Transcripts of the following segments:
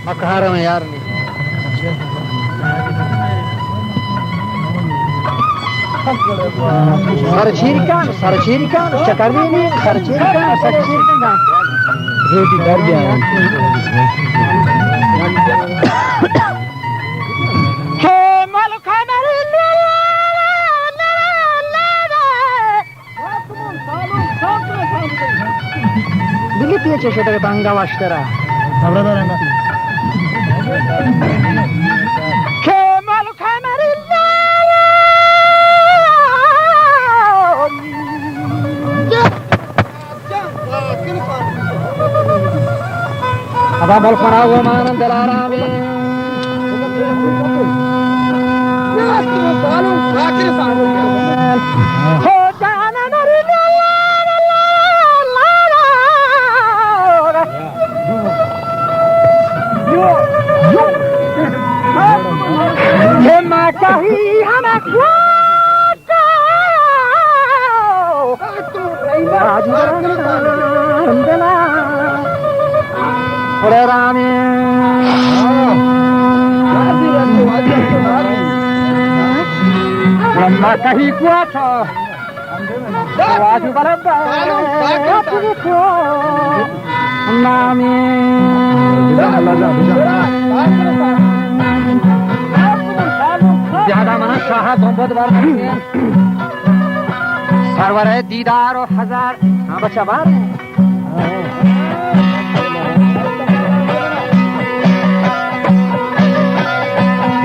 मैं कहा रहा हूँ यार नहीं सरचीरिका चकरवी सरचीरिका रोटी डर गया दिल्ली पिए छोटे बांगा वाश्तरा Ada malkana gomanan dalarami. Kaki kuat, wajib berapa? Nami, ज़्यादा मना शाह बहुत बार सरवर है दीदार और हजार हाँ बच्चा बार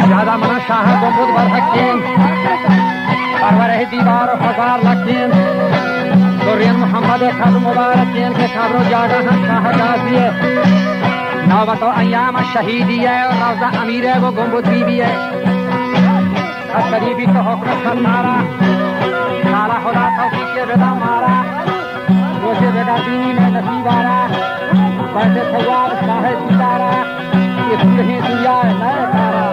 ज़्यादा मना शाह बहुत बार हकीम सरवर है दीदार और हजार लकीम सुरियन मोहम्मद खद मुबारक के खबरों जागा शाह गाजी है नौबत अय्याम शहीदी है और रौजा अमीर है वो गुम्बद बीबी है करीबी तो हुक्म सन्नारा नाला खुदा तौफीक के बेदा मारा रोजे बेटा दीन है नसीबारा बैठे सवार साहे सितारा ये दुल्हे दुनिया है नए तारा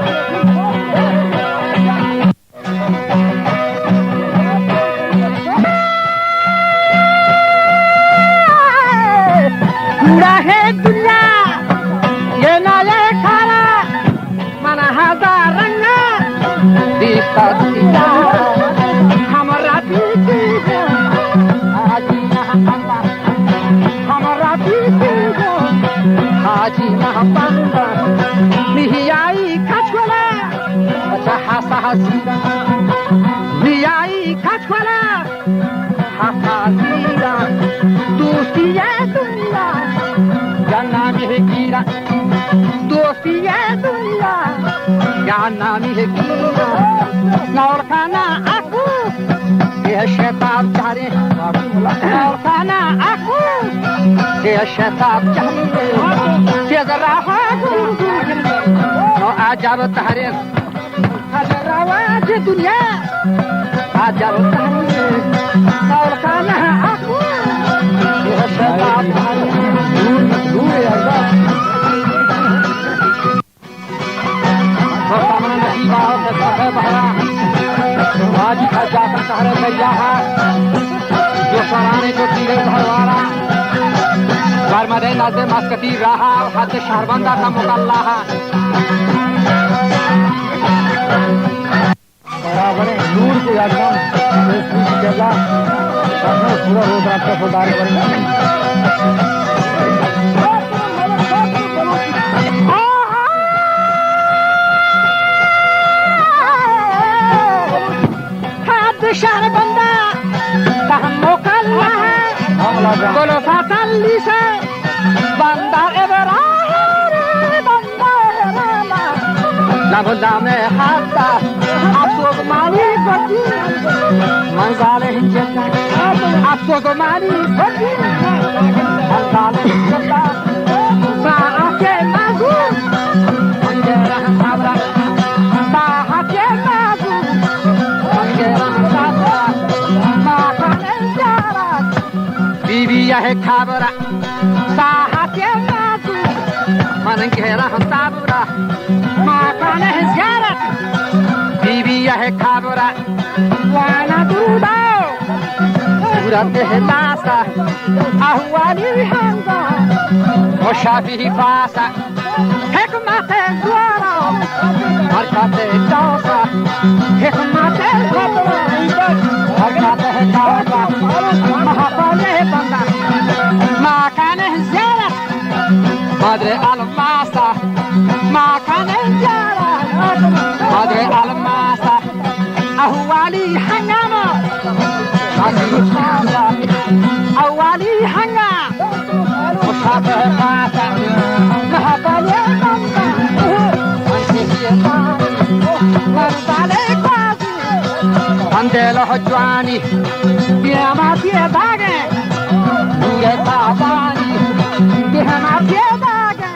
पूरा है दुनिया ये नाले खाना मना हजार रंग हमारा हाजी महबंदा मिहियाई खचवला अच्छा हासा हसीरा मिहियाई खचवला हासा हसीरा दोस्ती है दुनिया जाना में कीरा दोस्ती है दुनिया जाना में कीरा नौर खाना aku dia syaitan cari nौर खाना aku dia syaitan cari dia zarafa no ajab tahrir hazarawa di dunia ajab tahrir nौर खाना aku dia syaitan cari dulu ya Allah bersama nasibah ke bahra आज का जाकर शहर दरिया है जो सराने को तीरे भरवारा बरमदे नाज़े मस्कती रहा हद शहरबंदा का मुकल्ला है बराबर नूर को एकदम पूरा रोज रात का फुलदार करेंगे शहर बंदा मुकल्ला है बोलो फातली से बंदा इब्राहिम बंदा लबदा में हाथा अफसोस मारी बची मंजाले हिंजता अफसोस मारी बची मंजाले हिंजता साके मागू मंजरा साबरा साके मागू बीबी है खाबरा साहते मातू मन घेरा हम साबरा माता ने ज़ियारत बीबी है खाबरा वाना दूदाओ पूरा देहलासा अहवाली हंगा Shafi pasa, hikmate duara, harkate dausa, hikmate duara, harkate dausa, mahafale banda, makane ziyara, madre al-masa, makane ziyara, madre al-masa, ahwali hangama, ahwali hangama. Andelo hojwani, bihama piedage, bure tabani, bihama piedage,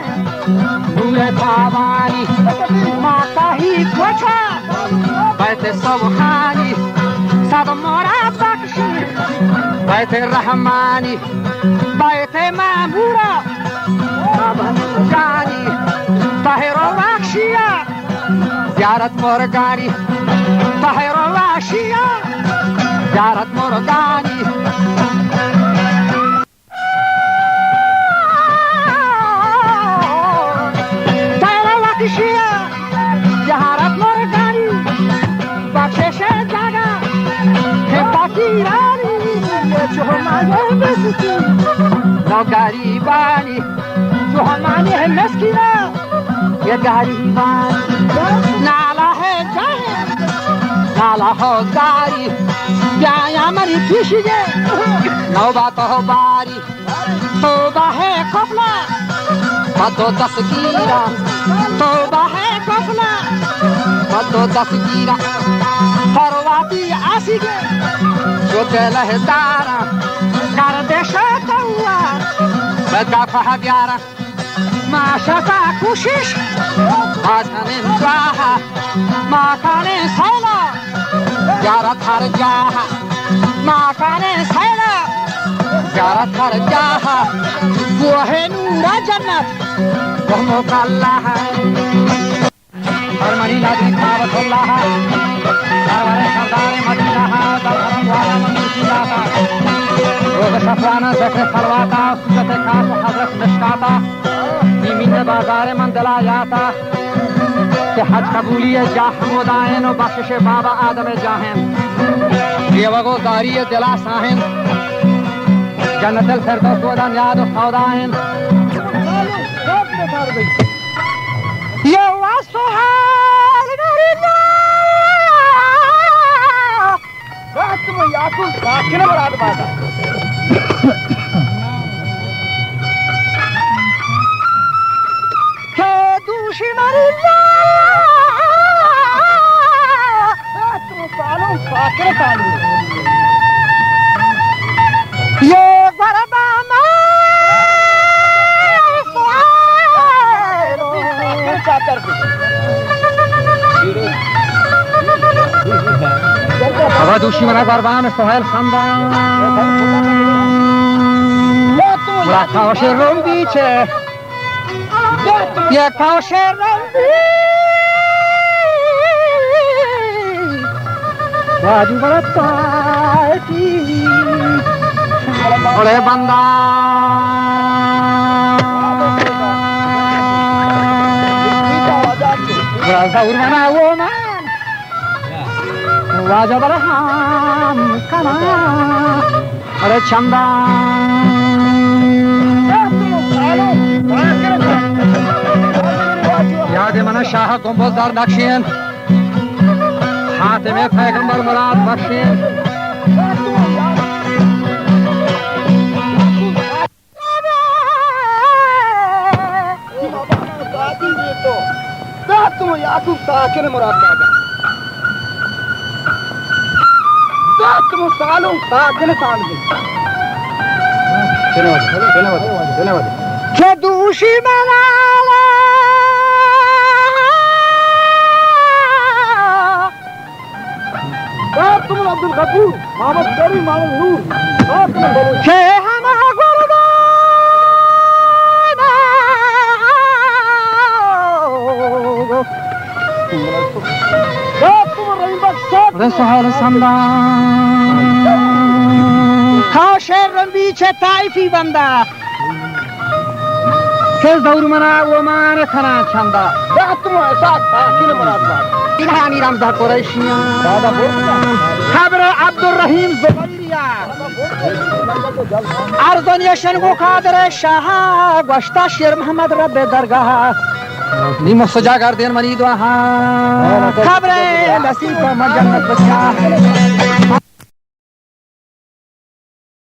bure tabani, mata hi kocha, baite subhani, sadmora bakshi, baite rahmani. Baite mamura, Gani, Tahiro Lakshia, Yarat Morgani, Tahiro Lakshia, Yarat Morgani. Tahiro Lakshia, Yarat Morgani, Baksheshe Jaga, Hepakirani, Chohmaya No garibani, जो हमारे है मस्किना, ये garibani, नाला है जाए, नाला हो गारी, क्या मरी किसिए, नौबा तो हो बारी, तोबा है कपला, मतो 10 कीरा, तोबा है कपला, मतो 10 कीरा, फरवाती आसिगे, जो कहला है तारा, कर देशा तवा. بدافع ديارة ما شفا كوشيش عشان نجاها ما كان سيلا ديارة ترجاها ما كان سيلا ديارة ترجاها وهي نور جنة وهم الله فرماني لازم كتابة الله سرور سردار مدينة درهم والا منوشياتا روز شفرانا ذکر خلواتا سنت کاف و حضرت مشکاتا نیمین بازار من دلا جاتا کہ حج قبولی جا حمودائن و بخشش بابا آدم جاہن دیوگو داری دلا ساہن جنت الفردوس ودان یاد و خودائن یہ واسو حال گرینا بات میں یاکو ساکن مراد باتا che duci Maria tu falo un po' che falo ye guarda ma Ava duci mana Garban Sohail Khandan la kaosh rombiche ye kaosh rombi baju baratati ole banda zaur mana woman Raja Baraham Kana Are Chanda Yad Mana Shah Gombozdar Dakshin Hatem Peygamber Murad Bakshin Yakub Sakir Murad Baba तुम सालों साधन साल में धन्यवाद के दूषी मना तुम अब्दुल गफूर मोहम्मद करीम मोहम्मद नूर के हम Sohail Khandan Kaosher Rambiche Taifi Banda تز دور منا و من خنا چندا بعد ما ساعت كل مراد بعد إلى أمير أمزاد قريشيان هذا بوقت خبر عبد الرحيم زبيريا أرضن يشنگو قادر شاه گوشتا شیر محمد رب درگاه نیمو سجا کردین منی دعا خبر نصیب ما جنت بچا